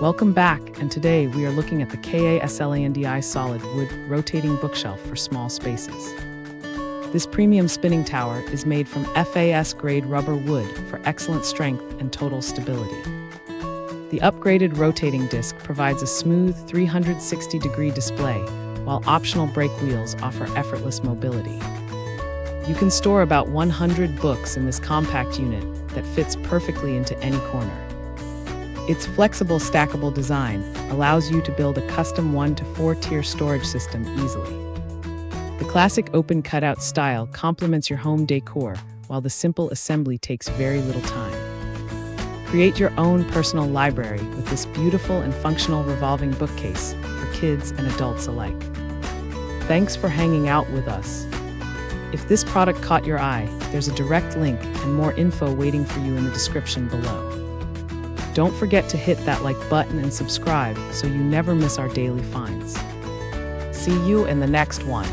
Welcome back, and today we are looking at the Kaslandi solid wood rotating bookshelf for small spaces. This premium spinning tower is made from FAS-grade rubber wood for excellent strength and total stability. The upgraded rotating disc provides a smooth 360-degree display, while optional brake wheels offer effortless mobility. You can store about 100 books in this compact unit that fits perfectly into any corner. Its flexible stackable design allows you to build a custom 1 to 4 tier storage system easily. The classic open cutout style complements your home decor, while the simple assembly takes very little time. Create your own personal library with this beautiful and functional revolving bookcase for kids and adults alike. Thanks for hanging out with us. If this product caught your eye, there's a direct link and more info waiting for you in the description below. Don't forget to hit that like button and subscribe so you never miss our daily finds. See you in the next one.